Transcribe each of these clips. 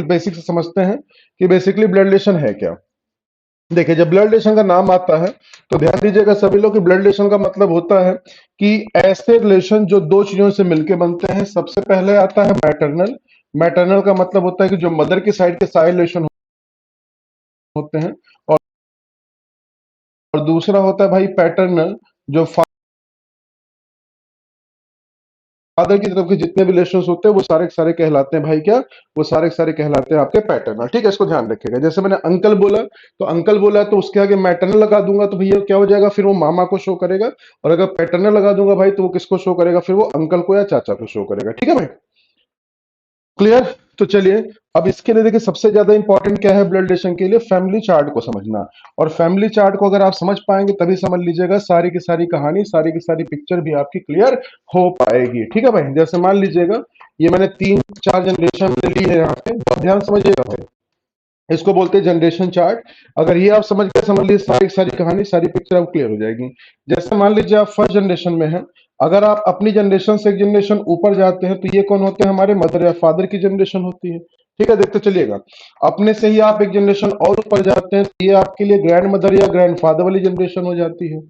Basic से समझते हैं कि बेसिकली ब्लड रिलेशन है क्या। देखिए, जब ब्लड रिलेशन का नाम आता है तो ध्यान दीजिएगा सभी लोग कि ब्लड रिलेशन का मतलब होता है कि ऐसे रिलेशन जो दो चीजों से मिलके बनते हैं। सबसे पहले आता है मैटरनल। मैटरनल का मतलब होता है कि जो मदर की साइड के सारे रिलेशन होते हैं। और दूसरा होता है भाई पैटर्नल, जो फादर की तरफ के जितने भी रिलेशन होते हैं वो सारे के सारे कहलाते हैं भाई क्या, वो सारे के सारे कहलाते हैं आपके पैटर्नल। ठीक है, इसको ध्यान रखिएगा। जैसे मैंने अंकल बोला तो अंकल बोला तो उसके आगे मैटरनल लगा दूंगा तो भैया क्या हो जाएगा, फिर वो मामा को शो करेगा। और अगर पैटर्नल लगा दूंगा भाई तो वो किसको शो करेगा, फिर वो अंकल को या चाचा को शो करेगा। ठीक है भाई, क्लियर। तो चलिए, अब इसके लिए देखिए सबसे ज्यादा इंपॉर्टेंट क्या है ब्लड रिलेशन के लिए, फैमिली चार्ट को समझना। और फैमिली चार्ट को अगर आप समझ पाएंगे तभी समझ लीजिएगा सारी की सारी कहानी, सारी की सारी पिक्चर भी आपकी क्लियर हो पाएगी। ठीक है भाई, जैसे मान लीजिएगा ये मैंने 3-4 जनरेशन ली है यहाँ पे, बहुत ध्यान समझिएगा भाई। इसको बोलते हैं जनरेशन चार्ट। अगर ये आप समझ के समझ लीजिए सारी की सारी कहानी, सारी पिक्चर अब क्लियर हो जाएगी। जैसे मान लीजिए आप फर्स्ट जनरेशन में हैं, अगर आप अपनी जनरेशन से एक जनरेशन ऊपर जाते हैं तो ये कौन होते हैं, हमारे मदर या फादर की जनरेशन होती है। ठीक है, देखते चलिएगा। अपने से ही आप एक जनरेशन और ऊपर जाते हैं तो ये आपके लिए ग्रैंड मदर या ग्रैंड फादर वाली जनरेशन हो जाती है।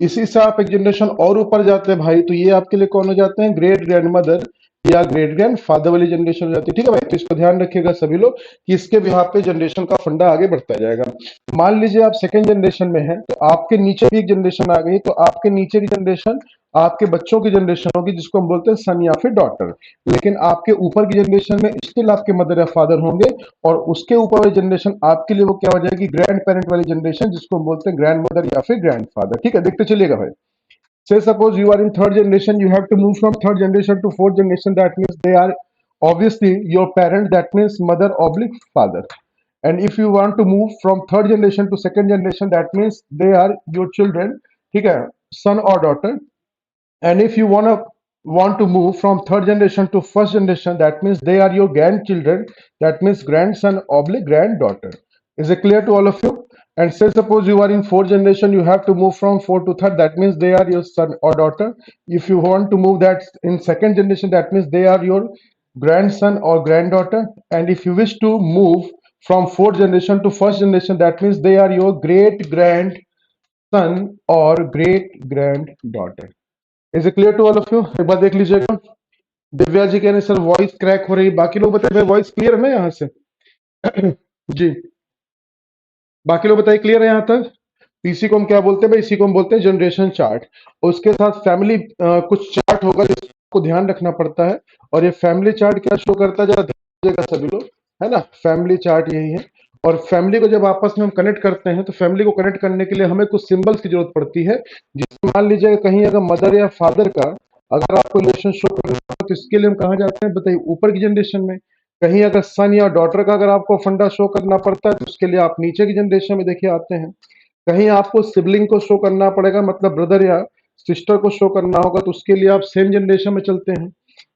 इसी से आप एक जनरेशन और ऊपर जाते हैं भाई तो ये आपके लिए कौन हो जाते हैं, ग्रेट ग्रैंड मदर या ग्रेट ग्रैंड फादर वाली जनरेशन हो जाती है। ठीक है भाई, तो इसको ध्यान रखिएगा सभी लोग कि इसके बिहाफ पे जनरेशन का फंडा आगे बढ़ता जाएगा। मान लीजिए आप सेकंड जनरेशन में हैं तो आपके नीचे भी एक जनरेशन आ गई, तो आपके नीचे की जनरेशन आपके बच्चों की जनरेशन होगी जिसको हम बोलते हैं सन या फिर डॉटर। लेकिन आपके ऊपर की जनरेशन में स्टिल आपके मदर या फादर होंगे। और उसके ऊपर वाली जनरेशन आपके लिए वो क्या हो जाएगी, ग्रैंड पेरेंट वाली जनरेशन जिसको हम बोलते हैं ग्रैंड मदर या फिर ग्रैंड फादर। ठीक है, देखते चलिएगा भाई। Say suppose you are in third generation, you have to move from third generation to fourth generation. That means they are obviously your parent. That means mother oblique father. And if you want to move from third generation to second generation, that means they are your children. ठीक है, son or daughter. And if you want to move from third generation to first generation, that means they are your grandchildren. That means grandson oblique granddaughter. Is it clear to all of you? And say suppose you are in fourth generation, you have to move from fourth to third. That means they are your son or daughter. If you want to move that in second generation, that means they are your grandson or granddaughter. And if you wish to move from fourth generation to first generation, that means they are your great grandson or great granddaughter. Is it clear to all of you? एक बार देख लीजिएगा। दिव्या जी कह रहे हैं sir voice crack हो रही है, बाकी लोग बताइए वॉइस क्लियर है ना यहाँ से? जी, बाकी लोग बताइए क्लियर है यहाँ तक? इसी को हम क्या बोलते हैं भाई, इसी को हम बोलते हैं जनरेशन चार्ट। उसके साथ फैमिली कुछ चार्ट होगा जिसको ध्यान रखना पड़ता है। और ये फैमिली चार्ट क्या शो करता है जरा देखिएगा सभी लोग, है ना। फैमिली चार्ट यही है। और फैमिली को जब आपस में हम कनेक्ट करते हैं तो फैमिली को कनेक्ट करने के लिए हमें कुछ सिंबल्स की जरूरत पड़ती है। जिसमें मान लीजिए कहीं अगर मदर या फादर का अगर आपको रिलेशन शो करना हो तो इसके लिए हम कहाँ जाते हैं बताइए, ऊपर की जनरेशन में। कहीं अगर सन या डॉटर का अगर आपको फंडा शो करना पड़ता है तो उसके लिए आप नीचे की जनरेशन में देखिए आते हैं। कहीं आपको सिबलिंग को शो करना पड़ेगा, मतलब ब्रदर या सिस्टर को शो करना होगा तो उसके लिए आप सेम जनरेशन में चलते हैं।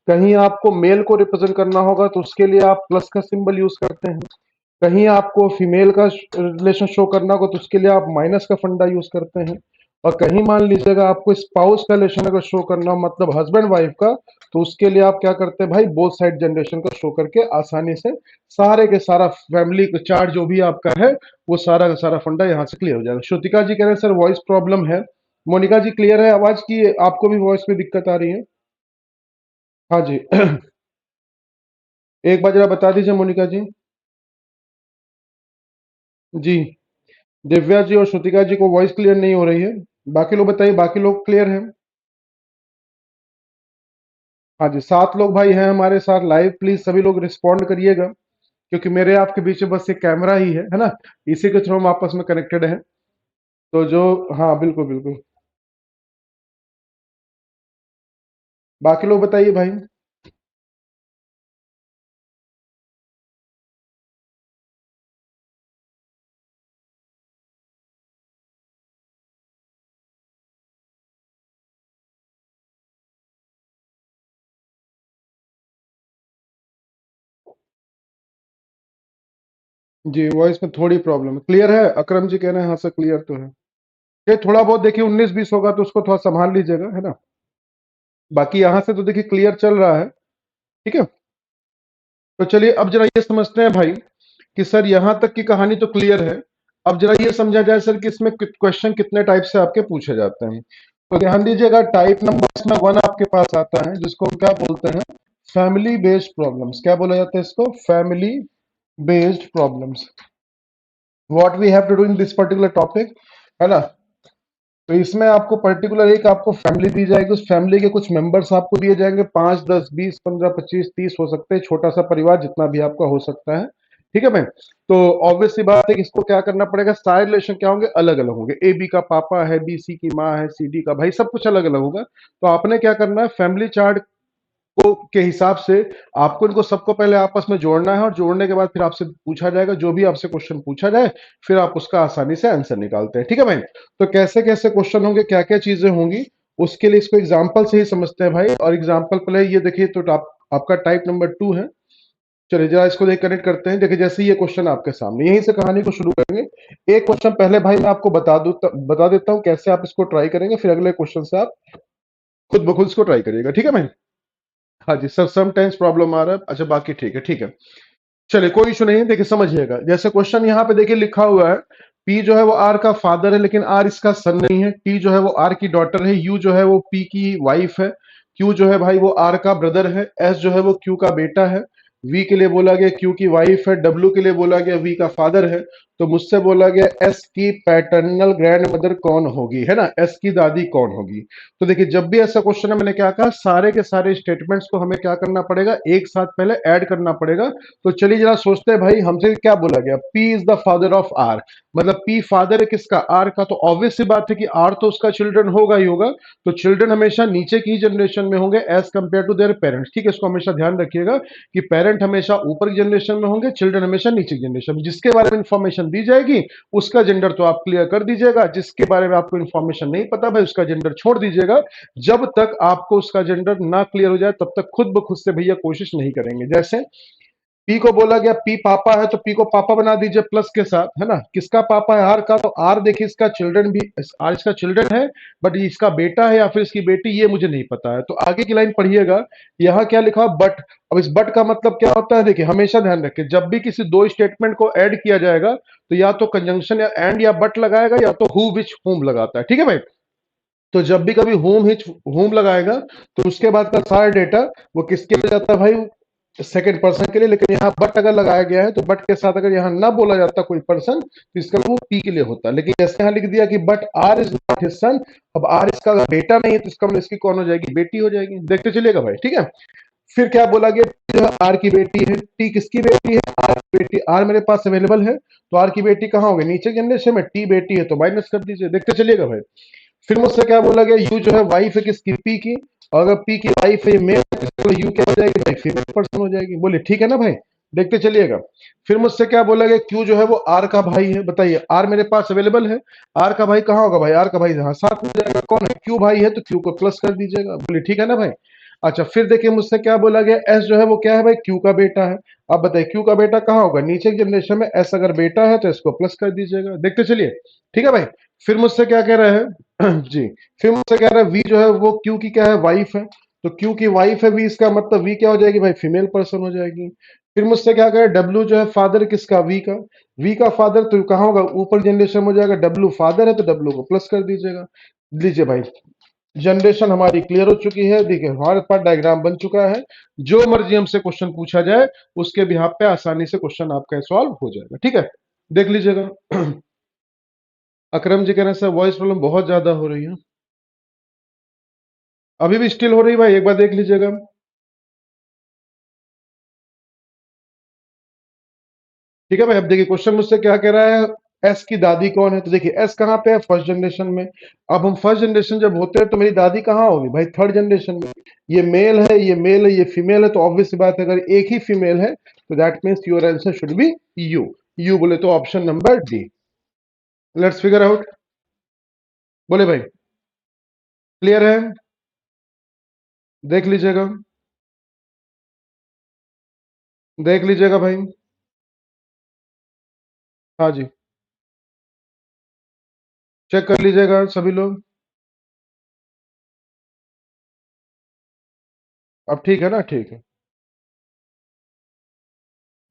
कहीं आपको मेल को रिप्रेजेंट करना होगा तो उसके लिए आप प्लस का सिंबल यूज करते हैं। कहीं आपको फीमेल का रिलेशन शो करना होगा तो उसके लिए आप माइनस का फंडा यूज करते हैं। और कहीं मान लीजिएगा आपको स्पाउस का रिलेशन अगर शो करना हो, मतलब हस्बैंड वाइफ का, तो उसके लिए आप क्या करते हैं भाई, बोथ साइड जनरेशन का शो करके आसानी से सारे के सारा फैमिली का चार्ट जो भी आपका है वो सारा का सारा फंडा यहाँ से क्लियर हो जाएगा। श्रुतिका जी कह रहे हैं सर वॉइस प्रॉब्लम है। मोनिका जी क्लियर है आवाज की, आपको भी वॉइस में दिक्कत आ रही है? हाँ जी। एक बार जरा बता दीजिए मोनिका जी। जी, दिव्या जी और श्रुतिका जी को वॉइस क्लियर नहीं हो रही है। बाकी लोग बताइए, बाकी लोग क्लियर हैं? हाँ जी, 7 लोग भाई हैं हमारे साथ लाइव, प्लीज सभी लोग रिस्पॉन्ड करिएगा। क्योंकि मेरे आपके बीच में बस ये कैमरा ही है ना। इसी के थ्रू हम आपस में कनेक्टेड हैं। तो जो, हाँ बिल्कुल बिल्कुल, बाकी लोग बताइए भाई। जी, वॉइस में थोड़ी प्रॉब्लम है। क्लियर है? अकरम जी कह रहे हैं हाँ सर क्लियर तो है। ये थोड़ा बहुत देखिए 19-20 होगा तो उसको थोड़ा संभाल लीजिएगा, है ना। बाकी यहाँ से तो देखिए क्लियर चल रहा है। ठीक है। तो चलिए अब जरा ये समझते हैं भाई कि सर यहां तक की कहानी तो क्लियर है। अब जरा ये समझा जाए सर कि इसमें क्वेश्चन कितने टाइप से आपके पूछे जाते हैं। तो ध्यान दीजिएगा, टाइप नंबर इसमें 1 आपके पास आता है, जिसको हम क्या बोलते हैं, फैमिली बेस्ड प्रॉब्लम्स। क्या बोला जाता है इसको? Family based problems. What we have to do in this particular topic, है ना। तो इसमें आपको पर्टिकुलर एक आपको फैमिली दी जाएगी, उस फैमिली के कुछ मेंबर्स आपको दिए जाएंगे, 5 10 20 15 25 30 हो सकते हैं, छोटा सा परिवार जितना भी आपका हो सकता है। ठीक है भाई। तो ऑब्वियस सी बात है कि इसको क्या करना पड़ेगा, सारे रिलेशन क्या होंगे, अलग अलग होंगे। ए बी का पापा है, बी सी की माँ है, सी डी का भाई, सब कुछ अलग अलग होगा। तो आपने क्या करना है, फैमिली चार्ट को के हिसाब से आपको इनको सबको पहले आपस में जोड़ना है, और जोड़ने के बाद फिर आपसे पूछा जाएगा, जो भी आपसे क्वेश्चन पूछा जाए फिर आप उसका आसानी से आंसर निकालते हैं। ठीक है भाई। तो कैसे कैसे क्वेश्चन होंगे, क्या क्या चीजें होंगी, उसके लिए इसको एग्जाम्पल से ही समझते हैं भाई। और एग्जाम्पल पहले ये देखिए, तो आपका टाइप नंबर 2 है। चलिए जरा इसको देख कनेक्ट करते हैं। देखिए जैसे ये क्वेश्चन आपके सामने, यहीं से कहानी को शुरू करेंगे। एक क्वेश्चन पहले भाई मैं आपको बता देता हूं कैसे आप इसको ट्राई करेंगे, फिर अगले क्वेश्चन से आप खुद ब खुद इसको ट्राई करिएगा। ठीक है भाई। हाँ जी सर, समटाइम्स प्रॉब्लम आ रहा है। अच्छा बाकी ठीक है, ठीक है। चलिए कोई इशू नहीं है, देखिए समझिएगा। जैसे क्वेश्चन यहाँ पे देखिए लिखा हुआ है, पी जो है वो आर का फादर है, लेकिन आर इसका सन नहीं है। टी जो है वो आर की डॉटर है। यू जो है वो पी की वाइफ है। क्यू जो है भाई वो आर का ब्रदर है। एस जो है वो क्यू का बेटा है। वी के लिए बोला गया क्यू की वाइफ है। डब्ल्यू के लिए बोला गया वी का फादर है। तो मुझसे बोला गया एस की पैटर्नल ग्रैंड मदर कौन होगी, है ना, एस की दादी कौन होगी। तो देखिए जब भी ऐसा क्वेश्चन है, मैंने क्या कहा, सारे के सारे स्टेटमेंट्स को हमें क्या करना पड़ेगा, एक साथ पहले ऐड करना पड़ेगा। तो चलिए जरा सोचते हैं भाई, हमसे क्या बोला गया, P is the father of R, मतलब पी फादर है किसका, आर का। तो ऑब्वियस सी बात है कि आर तो उसका चिल्ड्रन होगा ही होगा। तो चिल्ड्रन हमेशा नीचे की जनरेशन में होंगे as compare to their parents. ठीक है, इसको हमेशा ध्यान रखिएगा कि पेरेंट हमेशा ऊपर की जनरेशन में होंगे, चिल्ड्रन हमेशा नीचे की जनरेशन में। जिसके बारे में इंफॉर्मेशन दी जाएगी उसका जेंडर तो आप क्लियर कर दीजिएगा, जिसके बारे में आपको इंफॉर्मेशन नहीं पता भाई उसका जेंडर छोड़ दीजिएगा। जब तक आपको उसका जेंडर ना क्लियर हो जाए तब तक खुद ब खुद से भैया कोशिश नहीं करेंगे। जैसे पी को बोला गया पी पापा है, तो पी को पापा बना दीजिए प्लस के साथ, है ना। किसका पापा है, आर का। तो आर देखिए इसका चिल्ड्रन भी, आर इसका चिल्ड्रन है, बट इसका बेटा है या फिर इसकी बेटी, ये मुझे नहीं पता है। तो आगे की लाइन पढ़िएगा, यहाँ क्या लिखा, बट। अब इस बट का मतलब क्या होता है, देखिए हमेशा ध्यान रखें, जब भी किसी दो स्टेटमेंट को ऐड किया जाएगा तो या तो कंजंक्शन या एंड या बट लगाएगा, या तो हु विच हुम लगाता है। ठीक है भाई। तो जब भी कभी होम हिच होम लगाएगा तो उसके बाद का सारा डेटा वो किसके लिए जाता है भाई, सेकंड पर्सन के लिए। लेकिन यहाँ बट अगर लगाया गया है तो बट के साथ अगर यहाँ ना बोला जाता कोई पर्सन तो इसका वो पी के लिए होता। लेकिन जैसे यहाँ लिख दिया कि but R is not his son, अब आर इसका अगर बेटा नहीं है तो इसका मतलब इसकी कौन हो जाएगी, बेटी हो जाएगी। देखते चलिएगा भाई। ठीक है। फिर क्या बोला गया, जो है आर की बेटी है। टी किसकी बेटी है, आर की बेटी। आर मेरे पास अवेलेबल है, तो आर की बेटी कहाँ होगी, नीचे जनरेशन में। टी बेटी है तो माइनस कर दीजिए। देखते चलिएगा भाई। फिर मुझसे क्या बोला गया, यू जो है वाइफ है किसकी, पी की। और अगर पी की वाइफ है मेल, तो यू क्या हो जाएगी भाई, फीमेल पर्सन हो जाएगी। बोले ठीक है ना भाई। देखते चलिएगा। फिर मुझसे क्या बोला गया, क्यू जो है वो आर का भाई है। बताइए, आर मेरे पास अवेलेबल है, आर का भाई कहाँ होगा भाई, आर का भाई यहाँ साथ में जाएगा। कौन है, क्यू भाई है, तो क्यू को प्लस कर दीजिएगा। बोले ठीक है ना भाई। अच्छा फिर देखिए मुझसे क्या बोला गया, एस जो है वो क्या है भाई, क्यू का बेटा है। अब बताइए क्यू का बेटा कहाँ होगा, नीचे की जनरेशन में। एस अगर बेटा है तो इसको प्लस कर दीजिएगा। देखते चलिए। ठीक है भाई। फिर मुझसे क्या कह रहा है जी, फिर मुझसे कह रहा है वी जो है वो क्यू की क्या है, वाइफ है। तो क्यू की वाइफ है वी, इसका मतलब वी क्या हो जाएगी भाई, फीमेल पर्सन हो जाएगी। फिर मुझसे क्या कह रहा है, डब्ल्यू जो है फादर किसका, वी का। वी का फादर तो कहाँ होगा, ऊपर जनरेशन में हो जाएगा। डब्ल्यू फादर है तो डब्ल्यू को प्लस कर दीजिएगा। लीजिए भाई, जनरेशन हमारी क्लियर हो चुकी है। देखिए हमारे पास डायग्राम बन चुका है। जो मर्जी हमसे क्वेश्चन पूछा जाए उसके बिहाफ पे आसानी से क्वेश्चन आपका सॉल्व हो जाएगा। ठीक है, देख लीजिएगा अकरम जी कह रहे हैं सर वॉइस प्रॉब्लम बहुत ज्यादा हो रही है। अभी भी स्टिल हो रही है भाई, एक बार देख लीजिएगा। ठीक है भाई। अब देखिए क्वेश्चन मुझसे क्या कह रहा है, एस की दादी कौन है। तो देखिए एस कहाँ पे है, फर्स्ट जनरेशन में। अब हम फर्स्ट जनरेशन जब होते हैं तो मेरी दादी कहाँ होगी भाई, थर्ड जनरेशन में। ये मेल है, ये मेल है, ये फीमेल है, तो ऑब्वियस सी बात है अगर एक ही फीमेल है तो that means your answer should be you. You बोले तो option number D. Let's figure out. बोले भाई, क्लियर है, देख लीजिएगा, देख लीजिएगा भाई। हाँ जी, चेक कर लीजिएगा सभी लोग। अब ठीक है ना, ठीक है।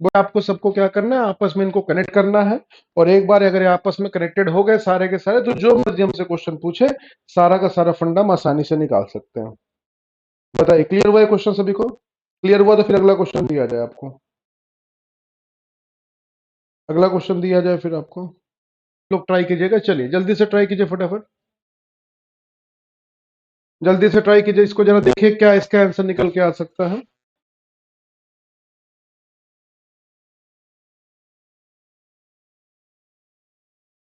बट आपको सबको क्या करना है, आपस में इनको कनेक्ट करना है। और एक बार अगर ये आपस में कनेक्टेड हो गए सारे के सारे, तो जो मर्जी हमसे क्वेश्चन पूछे, सारा का सारा फंडा हम आसानी से निकाल सकते हैं। बताइए, क्लियर हुआ है क्वेश्चन सभी को? क्लियर हुआ तो फिर अगला क्वेश्चन दिया जाए आपको। अगला क्वेश्चन दिया जाए फिर आपको। लोग ट्राई कीजिएगा, चलिए जल्दी से ट्राई कीजिए, फटाफट जल्दी से ट्राई कीजिए, इसको जरा देखिए क्या इसका आंसर निकल के आ सकता है।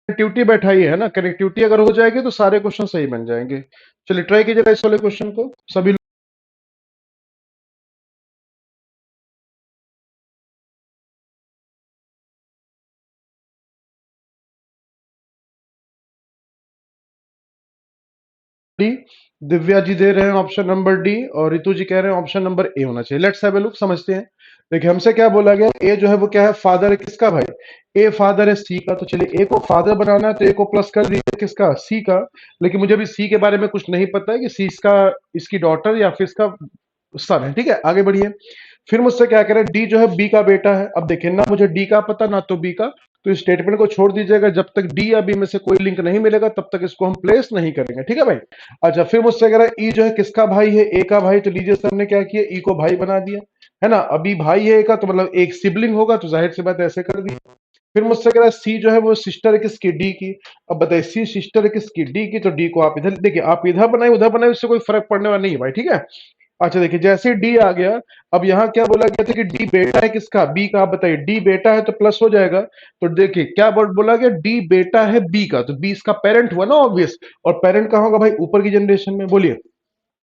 कनेक्टिविटी बैठाई है ना, कनेक्टिविटी अगर हो जाएगी तो सारे क्वेश्चन सही बन जाएंगे। चलिए ट्राई कीजिएगा इस वाले क्वेश्चन को सभी डी। दिव्या जी दे रहे हैं ऑप्शन नंबर डी, और रितु जी कह रहे हैं ऑप्शन नंबर ए होना चाहिए। लेट्स हैव अ लुक, समझते हैं। देखिए हमसे क्या बोला गया, ए जो है वो क्या है, फादर है किसका भाई, ए फादर है सी का। तो चलिए ए को फादर बनाना है, तो ए को प्लस कर दीजिए किसका, सी का। लेकिन मुझे अभी सी के बारे में कुछ नहीं पता है कि सी इसका, इसकी डॉटर या फिर इसका सन है। ठीक है, आगे बढ़िए। फिर मुझसे क्या कह रहे हैं, डी जो है बी का बेटा है। अब देखिए ना मुझे डी का पता ना तो बी का, तो इस स्टेटमेंट को छोड़ दीजिएगा। जब तक डी या बी में से कोई लिंक नहीं मिलेगा तब तक इसको हम प्लेस नहीं करेंगे। ठीक है भाई। अच्छा, फिर मुझसे कह रहा है ई जो है किसका भाई है, ए का भाई। तो लीजिए सर ने क्या किया, ई को भाई बना दिया, है ना। अभी भाई है ए का, तो मतलब एक सिबलिंग होगा, तो जाहिर सी बात ऐसे कर दी। फिर मुझसे कह रहा है सी जो है वो सिस्टर है किसकी, डी की। अब बताइए सी सिस्टर है किसकी, डी की। तो डी को आप इधर देखिए, आप इधर बनाए उधर बनाए, उससे कोई फर्क पड़ने वाला नहीं है भाई। ठीक है। अच्छा देखिए, जैसे डी आ गया, अब यहाँ क्या बोला गया था कि डी बेटा है किसका, बी का। आप बताइए डी बेटा है तो प्लस हो जाएगा। तो देखिए क्या वर्ड बोला गया, डी बेटा है बी का, तो बी इसका पेरेंट हुआ ना ऑब्वियस। और पेरेंट कहाँ होगा भाई, ऊपर की जनरेशन में। बोलिए।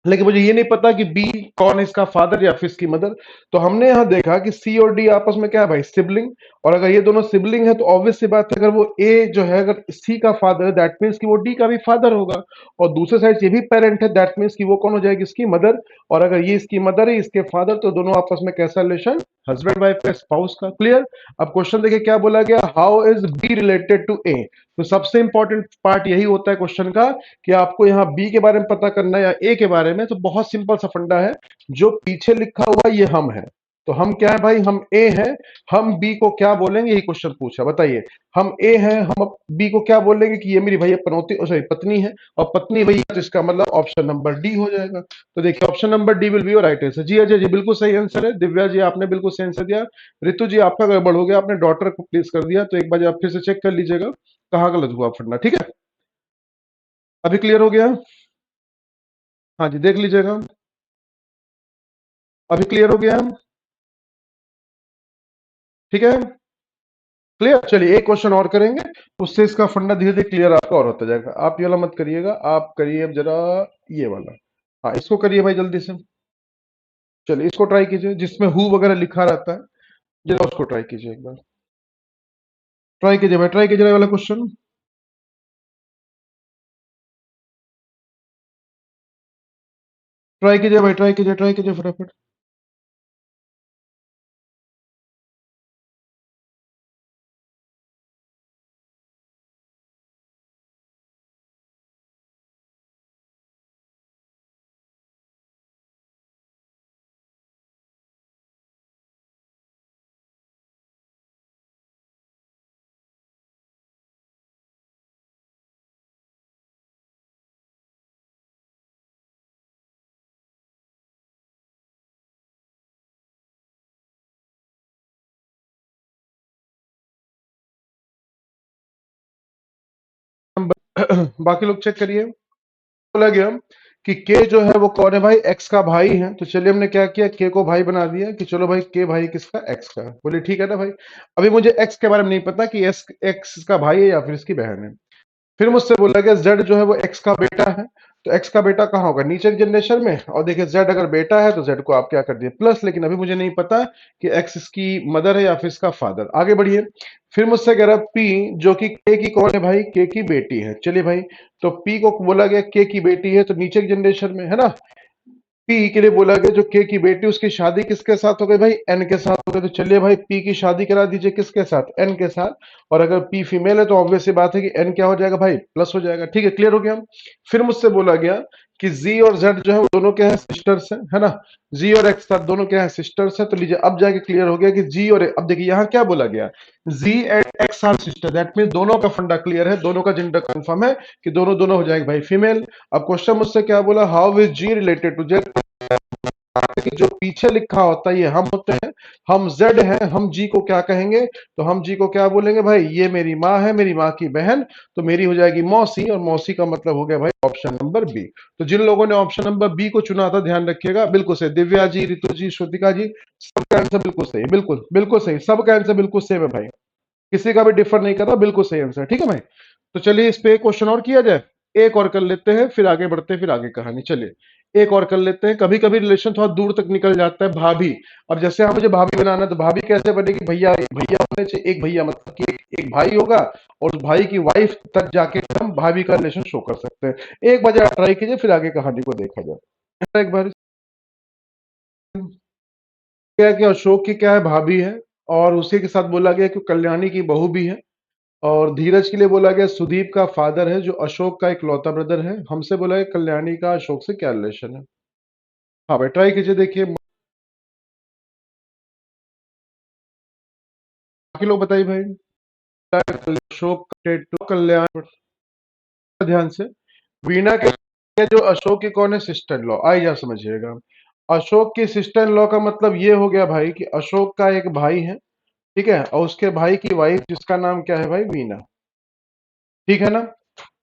लेकिन मुझे ये नहीं पता कि बी कौन है, इसका फादर या फिर इसकी मदर। तो हमने यहां देखा कि सी और डी आपस में क्या है भाई, सिबलिंग। और अगर ये दोनों सिबलिंग है तो ऑब्वियस सी बात है, अगर वो ए जो है अगर सी का फादर है, दैट मीन्स कि वो डी का भी फादर होगा। और दूसरे साइड ये भी पेरेंट है, दैट मीन्स कि वो कौन हो जाएगी, इसकी मदर। और अगर ये इसकी मदर है, इसके फादर, तो दोनों आपस में कैसा रिलेशन, हस्बैंड वाइफ का, स्पाउस का। क्लियर। अब क्वेश्चन देखिए क्या बोला गया, how is B related to A. तो सबसे इंपॉर्टेंट पार्ट यही होता है क्वेश्चन का, कि आपको यहाँ बी के बारे में पता करना है या ए के बारे में। तो बहुत सिंपल सा फंडा है, जो पीछे लिखा हुआ ये हम है, तो हम क्या है भाई, हम ए हैं। हम बी को क्या बोलेंगे, यही क्वेश्चन पूछा, बताइए। हम ए हैं, हम बी को क्या बोलेंगे कि ये मेरी भैया पनौती, सॉरी पत्नी है। और पत्नी भैया, तो इसका मतलब ऑप्शन नंबर डी हो जाएगा। तो देखिए option number D will be your right answer. जी अजय जी बिल्कुल सही आंसर है। दिव्या जी आपने बिल्कुल सही आंसर दिया। ऋतु जी आपका गड़बड़ हो गया, आपने डॉटर को प्लेस कर दिया, तो एक बार आप फिर से चेक कर लीजिएगा कहाँ गलत हुआ फंडा। ठीक है, अभी क्लियर हो गया। हाँ जी, देख लीजिएगा। अभी क्लियर हो गया। ठीक है, क्लियर। चलिए एक क्वेश्चन और करेंगे, उससे इसका फंडा धीरे धीरे क्लियर आपका और होता जाएगा। आप ये वाला मत करिएगा, आप करिए अब जरा ये वाला। हाँ इसको करिए भाई जल्दी से। चलिए इसको ट्राई कीजिए, जिसमें हु वगैरह लिखा रहता है, जरा उसको ट्राई कीजिए एक बार। ट्राई कीजिए भाई, ट्राई कीजिए ये वाला क्वेश्चन। ट्राई कीजिए भाई, ट्राई कीजिए, ट्राई कीजिए फटाफट। बाकी लोग चेक करिए। बोला गया कि के जो है वो कौन है भाई, एक्स का भाई है। तो चलिए हमने क्या किया, के को भाई बना दिया कि चलो भाई के भाई किसका, एक्स का। बोले ठीक है ना भाई। अभी मुझे एक्स के बारे में नहीं पता कि एक्स एक्स का भाई है या फिर इसकी बहन है। फिर मुझसे बोला गया जेड जो है वो एक्स का बेटा है। तो एक्स का बेटा कहाँ होगा, नीचे की जनरेशन में। और देखिए जेड अगर बेटा है तो जेड को आप क्या कर दिए, प्लस। लेकिन अभी मुझे नहीं पता कि एक्स इसकी मदर है या फिर इसका फादर। आगे बढ़िए। फिर मुझसे कह रहा है पी, जो कि के की कौन है भाई, के की बेटी है। चलिए भाई, तो पी को बोला गया के की बेटी है, तो नीचे की जनरेशन में है ना, पी के लिए बोला गया जो के की बेटी, उसकी शादी किसके साथ हो गई भाई, एन के साथ हो गई। तो चलिए भाई पी की शादी करा दीजिए किसके साथ, एन के साथ। और अगर पी फीमेल है तो ऑब्वियस सी बात है कि एन क्या हो जाएगा भाई, प्लस हो जाएगा। ठीक है, क्लियर हो गया। फिर मुझसे बोला गया कि जी और जेड जो है वो दोनों क्या है, सिस्टर्स हैं, है ना। जी और एक्स दोनों क्या है, सिस्टर्स हैं। तो लीजिए अब जाके क्लियर हो गया कि जी और अब देखिए यहाँ क्या बोला गया, G and X are sister, that mean दोनों का फंडा क्लियर है, दोनों का जेंडर कंफर्म है कि दोनों दोनों हो जाएंगे भाई फीमेल। अब क्वेश्चन मुझसे क्या बोला, how is G related to Z, कि जो पीछे लिखा होता है ये हम होते हैं, हम जेड हैं, हम जी को क्या कहेंगे, तो हम जी को क्या बोलेंगे भाई, ये मेरी माँ है, मेरी माँ की बहन, तो मेरी हो जाएगी मौसी, और मौसी का मतलब हो गया भाई ऑप्शन नंबर बी। तो जिन लोगों ने ऑप्शन नंबर बी को चुना था ध्यान रखिएगा, बिल्कुल सही, दिव्या जी, ऋतु जी, श्रुतिका जी, सबका आंसर बिल्कुल सही, बिल्कुल बिल्कुल सही, सबका आंसर बिल्कुल सेम है भाई, किसी का भी डिफर नहीं कर रहा, बिल्कुल सही आंसर, ठीक है भाई। तो चलिए इस पे एक क्वेश्चन और किया जाए, एक और कर लेते हैं, फिर आगे बढ़ते हैं, फिर आगे कहानी, चलिए एक और कर लेते हैं। कभी कभी रिलेशन थोड़ा दूर तक निकल जाता है, भाभी। अब जैसे आप मुझे भाभी बनाना है, तो भाभी कैसे बनेगी, भैया, भैया होने चाहिए, एक भैया मतलब कि एक भाई होगा, और उस भाई की वाइफ तक जाके हम भाभी का रिलेशन शो कर सकते हैं। एक बार ट्राई कीजिए, फिर आगे कहानी को देखा जाए। एक बार क्या है कि अशोक की क्या है, भाभी है, और उसी के साथ बोला गया कि कल्याणी की बहू भी है, और धीरज के लिए बोला गया सुदीप का फादर है जो अशोक का इकलौता ब्रदर है। हमसे बोला है कल्याणी का अशोक से क्या रिलेशन है। हाँ भाई ट्राई कीजिए, देखिए बाकी लोग बताइए भाई। अशोक टेटू कल्याण, ध्यान से, वीणा के जो अशोक की कौन है, सिस्टर इन लॉ, आई जा समझिएगा। अशोक की सिस्टर इन लॉ का मतलब ये हो गया भाई कि अशोक का एक भाई है, ठीक है, और उसके भाई की वाइफ जिसका नाम क्या है भाई, वीणा, ठीक है ना।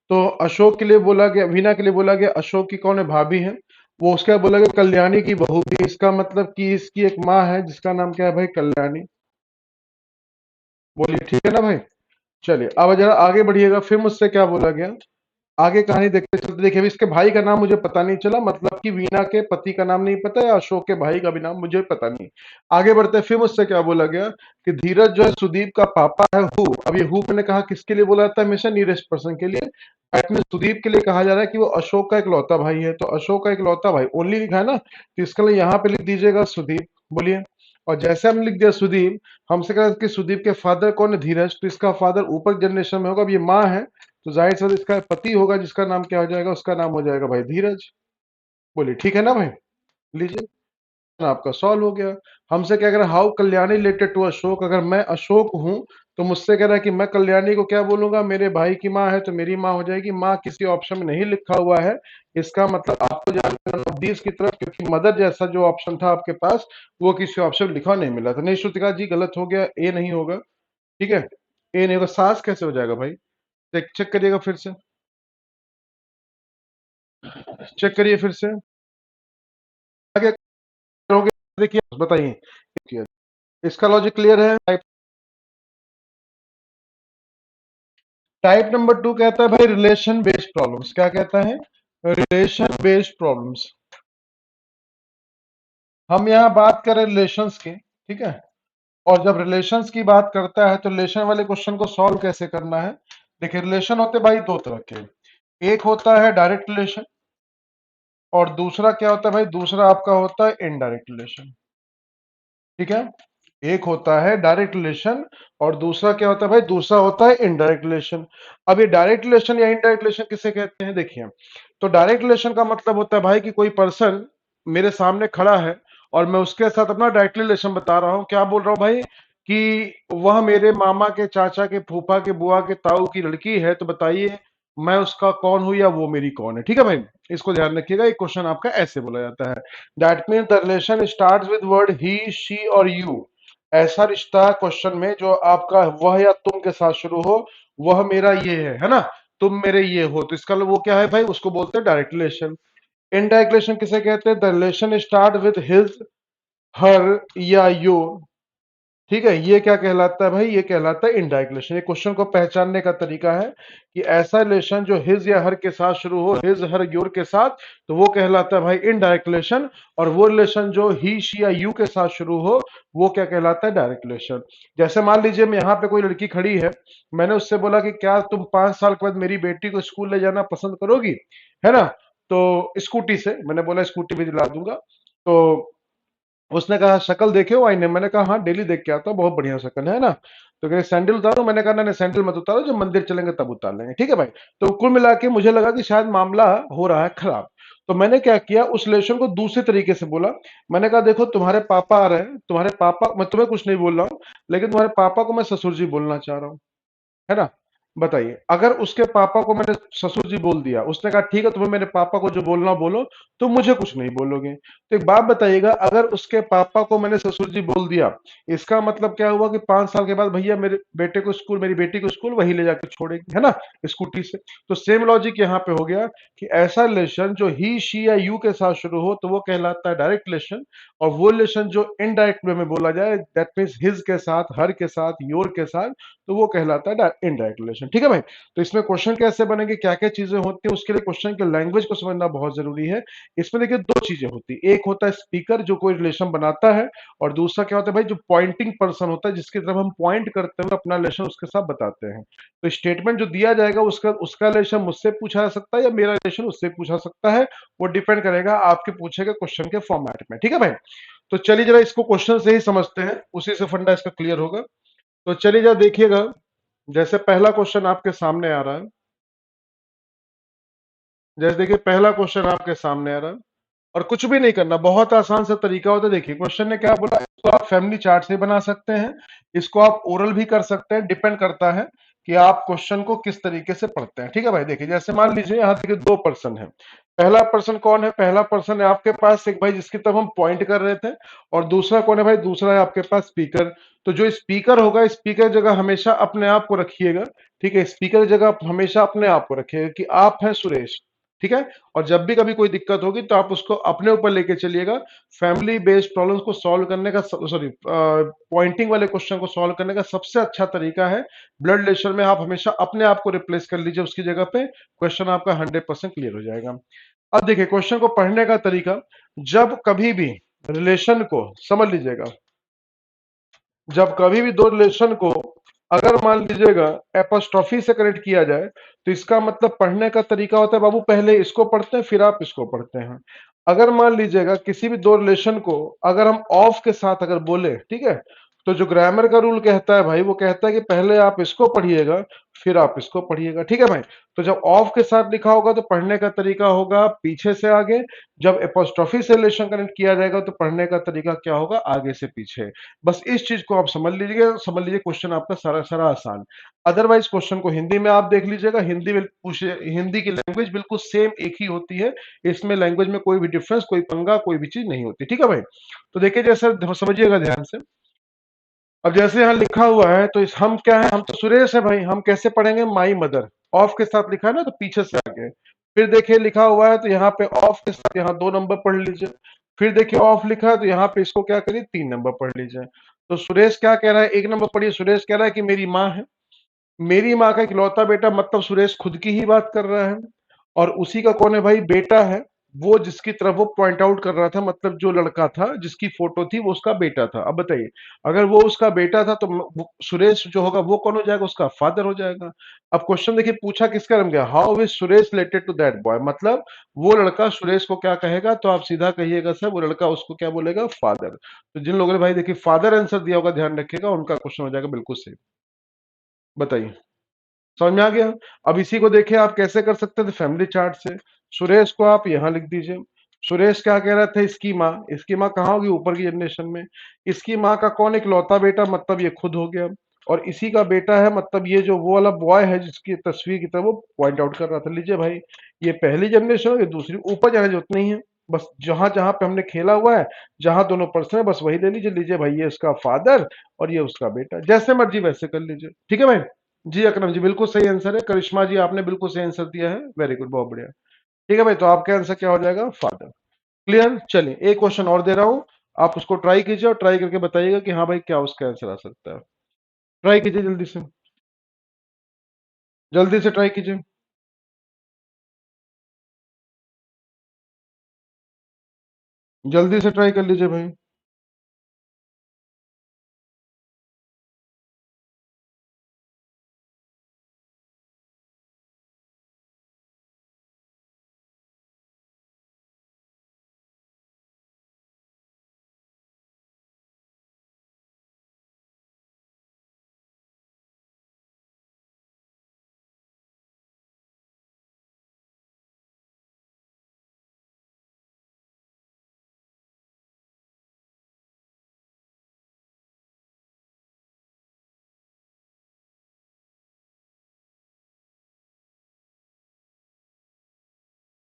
तो अशोक के लिए बोला गया, वीना के लिए बोला गया अशोक की कौन है, भाभी है। वो उसका बोला गया कल्याणी की बहू भी, इसका मतलब कि इसकी एक माँ है जिसका नाम क्या है भाई, कल्याणी। बोलिए ठीक है ना भाई। चलिए अब जरा आगे बढ़िएगा, फिर मुझसे क्या बोला गया, आगे कहानी देखते चलते। देखिए अभी इसके भाई का नाम मुझे पता नहीं चला, मतलब कि वीना के पति का नाम नहीं पता है, अशोक के भाई का भी नाम मुझे पता नहीं। आगे बढ़ते हैं, फिर मुझसे क्या बोला गया कि धीरज जो है सुदीप का पापा है, हु। अब ये हु मैंने कहा किसके लिए बोला जाता है, हमेशा नियरेस्ट पर्सन के लिए। में सुदीप के लिए कहा जा रहा है कि वो अशोक का इकलौता भाई है, तो अशोक का इकलौता भाई ओनली लिखा है ना, तो इसके लिए यहाँ पे लिख दीजिएगा सुदीप। बोलिए। और जैसे हम लिख दिया सुदीप, हमसे कहा कि सुदीप के फादर कौन है, धीरज, तो इसका फादर ऊपर जनरेशन में होगा, अब ये माँ है, तो जाहिर सी बात इसका पति होगा जिसका नाम क्या हो जाएगा, उसका नाम हो जाएगा भाई धीरज। बोलिए ठीक है ना भाई। लीजिए आपका सॉल्व हो गया। हमसे क्या कह रहा है, how Kalyani related to Ashok, अगर मैं अशोक हूं तो मुझसे कह रहा है कि मैं कल्याणी को क्या बोलूंगा, मेरे भाई की माँ है तो मेरी माँ हो जाएगी, माँ किसी ऑप्शन में नहीं लिखा हुआ है, इसका मतलब आपको जाना बीस की तरफ, क्योंकि मदर जैसा जो ऑप्शन था आपके पास वो किसी ऑप्शन में लिखा नहीं मिला था। नहीं श्रुतिका जी गलत हो गया, ए नहीं होगा, ठीक है, ए नहीं होगा, सास कैसे हो जाएगा भाई, चेक चेक करिएगा फिर से, चेक करिए फिर से, आगे करोगे, देखिए बताइए, इसका लॉजिक क्लियर है। टाइप नंबर टू कहता है भाई रिलेशन बेस्ड प्रॉब्लम्स, क्या कहता है, रिलेशन बेस्ड प्रॉब्लम्स। हम यहाँ बात करें रिलेशंस की, ठीक है, और जब रिलेशंस की बात करता है तो रिलेशन वाले क्वेश्चन को सॉल्व कैसे करना है। देखिए रिलेशन होते भाई दो तरह के, एक होता है डायरेक्ट रिलेशन, और दूसरा क्या होता है भाई, दूसरा आपका होता है इनडायरेक्ट रिलेशन, ठीक है। एक होता है डायरेक्ट रिलेशन, और दूसरा क्या होता है भाई, दूसरा होता है इनडायरेक्ट रिलेशन। अब ये डायरेक्ट रिलेशन या इनडायरेक्ट रिलेशन किसे कहते हैं, देखिए, तो डायरेक्ट रिलेशन का मतलब होता है भाई कि कोई पर्सन मेरे सामने खड़ा है और मैं उसके साथ अपना डायरेक्ट रिलेशन बता रहा हूं, क्या बोल रहा हूं भाई, कि वह मेरे मामा के, चाचा के, फूफा के, बुआ के, ताऊ की लड़की है, तो बताइए मैं उसका कौन हूं या वो मेरी कौन है, ठीक है भाई। इसको ध्यान रखिएगा, एक क्वेश्चन आपका ऐसे बोला जाता है, that mean the relation start with word he, she और यू। ऐसा रिश्ता क्वेश्चन में जो आपका वह या तुम के साथ शुरू हो, वह मेरा ये है ना, तुम मेरे ये हो, तो इसका वो क्या है भाई, उसको बोलते हैं डायरेक्ट रिलेशन। इनडायरेक्ट रिलेशन किसे कहते हैं, the relation start with his, her या योर, ठीक है, ये क्या कहलाता है भाई, ये कहलाता है इनडायरेक्ट रिलेशन। ये क्वेश्चन को पहचानने का तरीका है कि ऐसा रिलेशन जो हिज या हर के साथ शुरू हो, हिज हर योर के साथ, तो वो कहलाता है भाई इनडायरेक्ट रिलेशन, और वो रिलेशन जो ही शी या यू के साथ शुरू हो, वो क्या कहलाता है, डायरेक्ट रिलेशन। जैसे मान लीजिए मैं यहाँ पे कोई लड़की खड़ी है, मैंने उससे बोला कि क्या तुम 5 साल के बाद मेरी बेटी को स्कूल ले जाना पसंद करोगी, है ना, तो स्कूटी से, मैंने बोला स्कूटी भी दिला दूंगा, तो उसने कहा शक्ल देखे हो आईने, मैंने कहा हाँ डेली देख के आता हूँ, बहुत बढ़िया शक्ल है ना, तो कह रहे सैंडल उतारो, मैंने कहा नहीं सैंडल मत उतारो, जब मंदिर चलेंगे तब उतार लेंगे, ठीक है भाई। तो कुल मिला के मुझे लगा कि शायद मामला हो रहा है खराब, तो मैंने क्या किया, उस रिलेशन को दूसरे तरीके से बोला। मैंने कहा देखो तुम्हारे पापा आ रहे हैं, तुम्हारे पापा, मैं तुम्हें कुछ नहीं बोल रहा हूं, लेकिन तुम्हारे पापा को मैं ससुर जी बोलना चाह रहा हूं, है ना। बताइए, अगर उसके पापा को मैंने ससुर जी बोल दिया, उसने कहा ठीक है तुम्हें मेरे पापा को जो बोलना बोलो, तो मुझे कुछ नहीं बोलोगे। तो एक बात बताइएगा, अगर उसके पापा को मैंने ससुर जी बोल दिया, इसका मतलब क्या हुआ कि 5 साल के बाद भैया मेरे बेटे को स्कूल, मेरी बेटी को स्कूल वही ले जाकर छोड़ेगी, है ना, स्कूटी से। तो सेम लॉजिक यहाँ पे हो गया कि ऐसा रिलेशन जो ही शी या यू के साथ शुरू हो तो वो कहलाता है डायरेक्ट रिलेशन, और वो रिलेशन जो इनडायरेक्ट वे में बोला जाए, दैट मीन्स हिज के साथ, हर के साथ, योर के साथ, तो वो कहलाता है इनडायरेक्ट रिलेशन। ठीक है भाई। तो इसमें क्वेश्चन कैसे बनेंगे, क्या क्या चीजें होती है, उसके लिए क्वेश्चन के लैंग्वेज को समझना बहुत जरूरी है। इसमें देखिए दो चीजें होती है, एक होता है स्पीकर जो कोई रिलेशन बनाता है, और दूसरा क्या होता है भाई, जो पॉइंटिंग पर्सन होता है, जिसकी तरफ हम पॉइंट करते हुए अपना रिलेशन उसके साथ बताते हैं। तो स्टेटमेंट जो दिया जाएगा उसका उसका रिलेशन मुझसे पूछा जा सकता है या मेरा रिलेशन उससे पूछा सकता है, वो डिपेंड करेगा आपके पूछे गए क्वेश्चन के फॉर्मेट में। ठीक है भाई। तो चलिए जरा इसको क्वेश्चन से ही समझते हैं, उसी से फंडा इसका क्लियर होगा। तो चलिए जरा देखिएगा, जैसे पहला क्वेश्चन आपके सामने आ रहा है, जैसे देखिए पहला क्वेश्चन आपके सामने आ रहा है, और कुछ भी नहीं करना, बहुत आसान सा तरीका होता है। देखिए क्वेश्चन ने क्या बोला, इसको आप फैमिली चार्ट से बना सकते हैं, इसको आप ओरल भी कर सकते हैं, डिपेंड करता है कि आप क्वेश्चन को किस तरीके से पढ़ते हैं। ठीक है भाई। देखिए जैसे मान लीजिए यहाँ देखिए दो पर्सन है, पहला पर्सन कौन है, पहला पर्सन है आपके पास एक भाई जिसकी तरफ हम पॉइंट कर रहे थे, और दूसरा कौन है भाई, दूसरा है आपके पास स्पीकर। तो जो स्पीकर होगा, स्पीकर जगह हमेशा अपने आप को रखिएगा। ठीक है, स्पीकर जगह आप हमेशा अपने आप को रखिएगा कि आप हैं सुरेश। ठीक है, और जब भी कभी कोई दिक्कत होगी तो आप उसको अपने ऊपर लेके चलिएगा। फैमिली बेस्ड प्रॉब्लम्स को सॉल्व करने का, सॉरी, पॉइंटिंग वाले क्वेश्चन को सॉल्व करने का सबसे अच्छा तरीका है ब्लड रिलेशन में आप हमेशा अपने आप को रिप्लेस कर लीजिए उसकी जगह पे, क्वेश्चन आपका 100% क्लियर हो जाएगा। अब देखिए क्वेश्चन को पढ़ने का तरीका, जब कभी भी रिलेशन को, समझ लीजिएगा, जब कभी भी दो रिलेशन को अगर मान लीजिएगा एपोस्ट्रोफी से कनेक्ट किया जाए, तो इसका मतलब पढ़ने का तरीका होता है बाबू, पहले इसको पढ़ते हैं फिर आप इसको पढ़ते हैं। अगर मान लीजिएगा किसी भी दो रिलेशन को अगर हम ऑफ के साथ अगर बोले, ठीक है, तो जो ग्रामर का रूल कहता है भाई, वो कहता है कि पहले आप इसको पढ़िएगा फिर आप इसको पढ़िएगा। ठीक है भाई। तो जब ऑफ के साथ लिखा होगा तो पढ़ने का तरीका होगा पीछे से आगे, जब एपोस्ट्रोफी से रिलेशन कनेक्ट किया जाएगा तो पढ़ने का तरीका क्या होगा, आगे से पीछे। बस इस चीज को आप समझ लीजिए, क्वेश्चन आपका सारा सारा आसान। अदरवाइज क्वेश्चन को हिंदी में आप देख लीजिएगा, हिंदी में पूछे, हिंदी की लैंग्वेज बिल्कुल सेम एक ही होती है, इसमें लैंग्वेज में कोई भी डिफरेंस, कोई पंगा, कोई भी चीज नहीं होती। ठीक है भाई। तो देखिए जैसे समझिएगा ध्यान से, अब जैसे यहाँ लिखा हुआ है तो इस हम क्या है, हम तो सुरेश है भाई, हम कैसे पढ़ेंगे, माई मदर, ऑफ के साथ लिखा है ना तो पीछे से आगे। फिर देखिए लिखा हुआ है तो यहाँ पे ऑफ के साथ यहाँ 2 नंबर पढ़ लीजिए। फिर देखिए ऑफ लिखा है तो यहाँ पे इसको क्या करिए, 3 नंबर पढ़ लीजिए। तो सुरेश क्या कह रहा है, 1 नंबर पढ़िए, सुरेश कह रहा है कि मेरी माँ है, मेरी माँ का इकलौता बेटा, मतलब सुरेश खुद की ही बात कर रहा है, और उसी का कौन है भाई, बेटा है, वो जिसकी तरफ वो पॉइंट आउट कर रहा था, मतलब जो लड़का था जिसकी फोटो थी वो उसका बेटा था। अब बताइए, अगर वो उसका बेटा था तो सुरेश जो होगा वो कौन हो जाएगा, उसका फादर हो जाएगा। अब क्वेश्चन देखिए पूछा किसका रम गया, how is Suresh related to that boy, मतलब वो लड़का सुरेश को क्या कहेगा, तो आप सीधा कहिएगा सर वो लड़का उसको क्या बोलेगा, फादर। तो जिन लोगों ने भाई देखिए फादर आंसर दिया होगा, ध्यान रखिएगा, उनका क्वेश्चन हो जाएगा बिल्कुल सही। बताइए, समझ में आ गया। अब इसी को देखिए आप कैसे कर सकते थे, फैमिली चार्ट से। सुरेश को आप यहां लिख दीजिए। सुरेश क्या कह रहा था, इसकी माँ कहाँ होगी, ऊपर की जनरेशन में। इसकी माँ का कौन इकलौता बेटा, मतलब ये खुद हो गया, और इसी का बेटा है, मतलब ये जो वो वाला बॉय है जिसकी तस्वीर की तरफ वो पॉइंट आउट कर रहा था। लीजिए भाई, ये पहली जनरेशन, ये दूसरी, ऊपर जाने जरूरत नहीं है, बस जहां जहां पे हमने खेला हुआ है, जहां दोनों पर्सन है, बस वही ले लीजिए। लीजिए भाई, ये उसका फादर और ये उसका बेटा, जैसे मर्जी वैसे कर लीजिए। ठीक है भाई। जी अकरम जी, बिल्कुल सही आंसर है। करिश्मा जी आपने बिल्कुल सही आंसर दिया है, वेरी गुड, बहुत बढ़िया। ठीक है भाई, तो आपका आंसर क्या हो जाएगा, फादर। क्लियर। चलिए एक क्वेश्चन और दे रहा हूं, आप उसको ट्राई कीजिए और ट्राई करके बताइएगा कि हाँ भाई क्या उसका आंसर आ सकता है। ट्राई कीजिए जल्दी से, जल्दी से ट्राई कीजिए, जल्दी से ट्राई कर लीजिए भाई।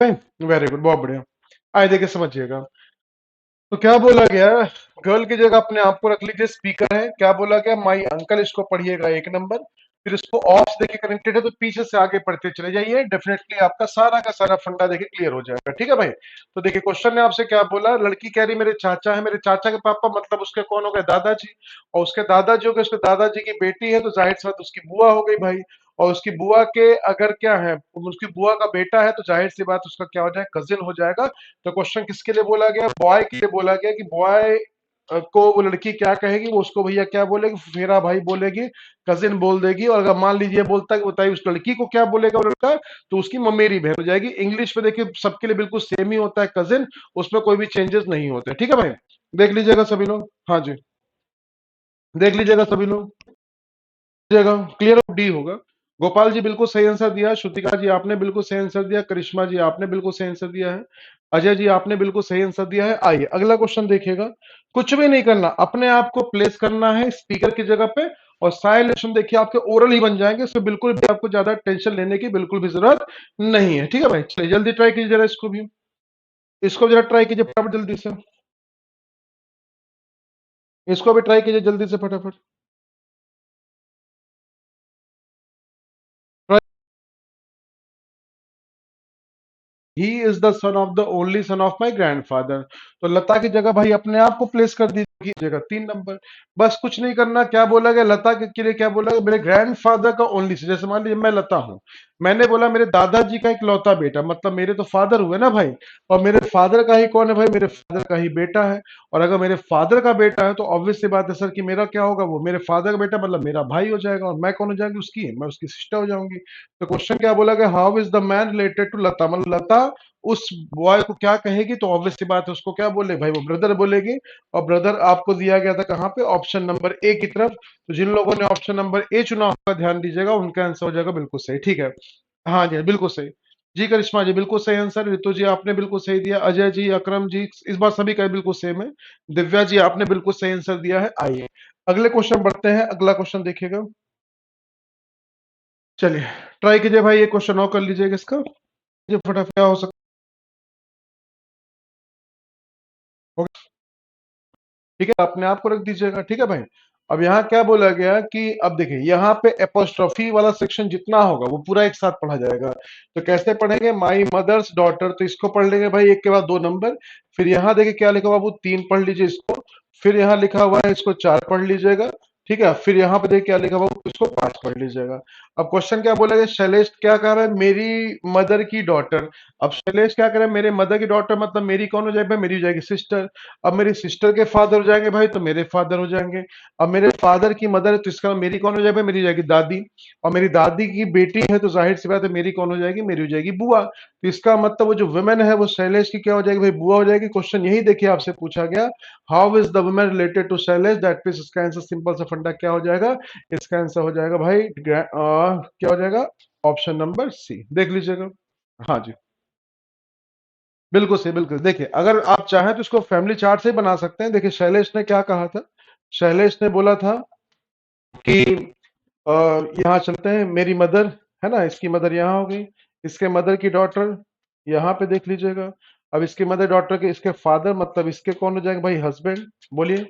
वेरी गुड, बहुत बढ़िया। आइए देखिए समझिएगा। तो क्या बोला गया, गर्ल की जगह अपने आप को रख लीजिए स्पीकर है, क्या बोला गया, माई अंकल, इसको पढ़िएगा एक नंबर। फिर इसको ऑफ देखिए कनेक्टेड है, तो पीछे से आगे पढ़ते चले जाइए, डेफिनेटली आपका सारा का सारा फंडा देखिए क्लियर हो जाएगा। ठीक है भाई। तो देखिए क्वेश्चन ने आपसे क्या बोला, लड़की कह रही मेरे चाचा है, मेरे चाचा के पापा मतलब उसके कौन हो गए, दादाजी। और उसके दादाजी हो गए, उसके दादाजी की बेटी है, तो जाहिर सी बात उसकी बुआ हो गई भाई। और उसकी बुआ के अगर क्या है, उसकी बुआ का बेटा है, तो जाहिर सी बात उसका क्या हो जाएगा, कजिन हो जाएगा। तो क्वेश्चन किसके लिए बोला गया, बॉय के लिए बोला गया, कि बॉय को वो लड़की क्या कहेगी, वो उसको भैया क्या बोलेगी, फेरा भाई बोलेगी, कजिन बोल देगी। और अगर मान लीजिए बोलता है कि बताइए उस लड़की को क्या बोलेगा वो लड़का, तो उसकी ममेरी बहन हो जाएगी। इंग्लिश में देखिए सबके लिए बिल्कुल सेम ही होता है कजिन, उसमें कोई भी चेंजेस नहीं होते। ठीक है भाई, देख लीजिएगा सभी लोग। हाँ जी, देख लीजिएगा सभी लोग, जगह क्लियर डी होगा। गोपाल जी बिल्कुल सही आंसर दिया, श्रुतिका जी आपने बिल्कुल सही आंसर दिया, करिश्मा जी आपने बिल्कुल सही आंसर दिया है, अजय जी आपने बिल्कुल सही आंसर दिया है। आइए अगला क्वेश्चन देखिएगा। कुछ भी नहीं करना, अपने आप को प्लेस करना है स्पीकर की जगह पे, और सारे लेसन देखिए आपके ओरल ही बन जाएंगे, इसमें बिल्कुल भी आपको ज्यादा टेंशन लेने की बिल्कुल भी जरूरत नहीं है। ठीक है भाई, चलिए जल्दी ट्राई कीजिए जरा इसको भी, इसको जरा ट्राई कीजिए फटाफट जल्दी से, इसको भी ट्राई कीजिए जल्दी से फटाफट। He is the son of the only son of my grandfather. तो लता की जगह भाई अपने आप को प्लेस कर दीजिएगा 3 नंबर। बस कुछ नहीं करना, क्या बोला गया, लता के लिए क्या बोला गया, मेरे ग्रैंडफादर का ओनली सन। जैसे मान लीजिए मैं लता हूं, मैंने बोला मेरे दादाजी का इकलौता बेटा, मतलब मेरे तो फादर हुए ना भाई। और मेरे फादर का ही कौन है भाई, मेरे फादर का ही बेटा है। और अगर मेरे फादर का बेटा है तो ऑब्वियस सी बात है सर कि मेरा क्या होगा, वो मेरे फादर का बेटा मतलब मेरा भाई हो जाएगा, और मैं कौन हो जाएंगी उसकी, मैं उसकी सिस्टर हो जाऊंगी। तो क्वेश्चन क्या बोला गया, how is the man related to Lata, मतलब लता उस बॉय को क्या कहेगी, तो ऑब्वियस सी बात है उसको क्या बोले भाई, वो ब्रदर बोलेगी। और ब्रदर आपको दिया गया था कहां पे, ऑप्शन नंबर ए की तरफ। तो जिन लोगों ने ऑप्शन नंबर ए चुना होगा ध्यान दीजिएगा, उनका आंसर हो जाएगा बिल्कुल सही। ठीक है, हाँ जी बिल्कुल सही। जी करिश्मा जी बिल्कुल सही आंसर, रितु जी आपने बिल्कुल सही दिया, अजय जी, अकरम जी, इस बार सभी का बिल्कुल सेम है। दिव्या जी आपने बिल्कुल सही आंसर दिया है। आइए अगले क्वेश्चन बढ़ते हैं, अगला क्वेश्चन देखिएगा। चलिए ट्राई कीजिए भाई, ये क्वेश्चन और कर लीजिएगा इसका, ये फटाफट क्या हो सकता है। ठीक है, अपने आप को रख दीजिएगा। ठीक है भाई। अब यहाँ क्या बोला गया कि अब देखिए यहाँ पे एपोस्ट्रोफी वाला सेक्शन जितना होगा वो पूरा एक साथ पढ़ा जाएगा। तो कैसे पढ़ेंगे, माई मदर्स डॉटर, तो इसको पढ़ लेंगे भाई एक के बाद 2 नंबर। फिर यहाँ देखिए क्या लिखा हुआ, बाबू 3 पढ़ लीजिए इसको। फिर यहाँ लिखा हुआ है इसको 4 पढ़ लीजिएगा। ठीक है, फिर यहाँ पे देखिए क्या लिखा हुआ, इसको 5 पढ़ लीजिएगा। अब क्वेश्चन क्या बोलेगा, शैलेश क्या कह रहा है, मेरी मदर की डॉटर। अब शैलेश क्या करे, मेरे मदर की डॉटर मतलब मेरी कौन हो जाएगी, मेरी हो जाएगी सिस्टर। अब मेरी सिस्टर के फादर हो जाएंगे भाई, तो मेरे फादर हो जाएंगे। अब मेरे फादर की मदर है, तो इसका मतलब मेरी कौन हो जाएगी, मेरी हो जाएगी दादी। और मेरी दादी की बेटी है, तो जाहिर सी बात है मेरी कौन हो जाएगी, मेरी हो जाएगी बुआ। तो इसका मतलब वो जो वुमेन है वो शैलेश की क्या हो जाएगी भाई, बुआ हो जाएगी। क्वेश्चन यही देखिए आपसे पूछा गया, how is the women related to Shailesh, that means इसका आंसर सिंपल सा फंडा क्या हो जाएगा, इसका आंसर हो जाएगा भाई क्या हो जाएगा, ऑप्शन नंबर सी, देख लीजिएगा। हाँ जी बिल्कुल सही, बिल्कुल। देखिए अगर आप चाहें तो इसको फैमिली चार्ट से ही बना सकते हैं। देखिए शैलेश ने क्या कहा था, शैलेश ने बोला था कि यहाँ चलते हैं, मेरी मदर है ना, इसकी मदर यहाँ हो गई, इसके मदर की डॉटर यहाँ पे देख लीजिएगा। अब इसके मदर डॉटर के इसके फादर मतलब इसके कौन हो जाएंगे भाई, हस्बैंड बोलिए।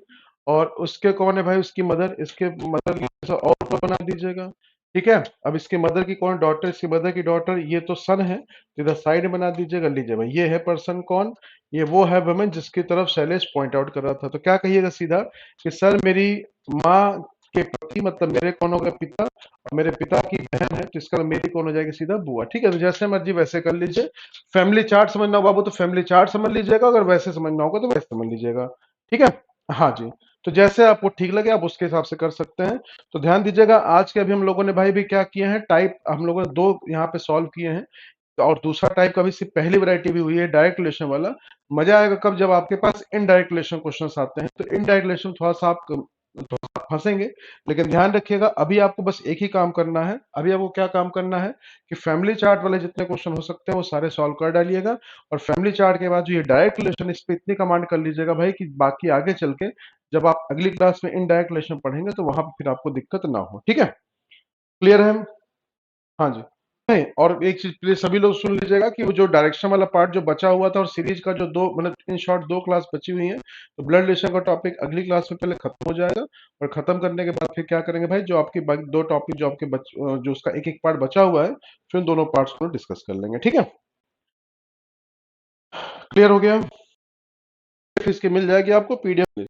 और उसके कौन है भाई, उसकी मदर, इसके मदर और को बना दीजिएगा। ठीक है, अब इसके मदर की कौन, डॉटर, इसकी मदर की डॉटर, ये तो सन है, तो इधर साइड बना दीजिएगा। लीजिए भाई ये है पर्सन कौन, ये वो है वुमेन जिसकी तरफ शैलेश पॉइंट आउट कर रहा था। तो क्या कहिएगा सीधा कि सर मेरी माँ के पति मतलब मेरे कौन हो गए, पिता, और मेरे पिता की बहन है, तो इसका मतलब मेरी कौन हो जाएगी, सीधा बुआ। ठीक है, तो जैसे मर्जी वैसे कर लीजिए। फैमिली चार्ट समझना हो बाबू तो फैमिली चार्ट समझ लीजिएगा, अगर वैसे समझना होगा तो वैसे समझ लीजिएगा। ठीक है, हाँ जी। तो जैसे आपको ठीक लगे आप उसके हिसाब से कर सकते हैं। तो ध्यान दीजिएगा, आज के अभी हम लोगों ने भाई भी क्या किए हैं, टाइप हम लोगों ने 2 यहाँ पे सॉल्व किए हैं। और दूसरा टाइप का भी सिर्फ पहली वैरायटी भी हुई है डायरेक्ट रिलेशन वाला। मजा आएगा कब, जब आपके पास इनडायरेक्ट रिलेशन क्वेश्चन आते हैं। तो इनडायरेक्ट रिलेशन थोड़ा सा आप फंसेंगे, लेकिन ध्यान रखिएगा अभी आपको बस एक ही काम करना है। अभी आपको क्या काम करना है कि फैमिली चार्ट वाले जितने क्वेश्चन हो सकते हैं वो सारे सॉल्व कर डालिएगा। और फैमिली चार्ट के बाद जो ये डायरेक्ट रिलेशन, इस पे इतनी कमांड कर लीजिएगा भाई कि बाकी आगे चल के जब आप अगली क्लास में इनडायरेक्ट रिलेशन पढ़ेंगे तो वहां पर फिर आपको दिक्कत ना हो। ठीक है, क्लियर है? हाँ जी। नहीं, और एक चीज प्लीज सभी लोग सुन लीजिएगा कि वो जो डायरेक्शन वाला पार्ट जो बचा हुआ था और सीरीज का जो दो मतलब इन शॉर्ट दो क्लास बची हुई है, तो ब्लड रिलेशन का टॉपिक अगली क्लास में पहले खत्म हो जाएगा। और खत्म करने के बाद फिर क्या करेंगे भाई, जो आपकी बाकी दो टॉपिक जो आपके जो उसका एक एक पार्ट बचा हुआ है, फिर उन दोनों पार्ट्स को डिस्कस कर लेंगे। ठीक है, क्लियर हो गया? फिर इसकी मिल जाएगी आपको पीडीएफ।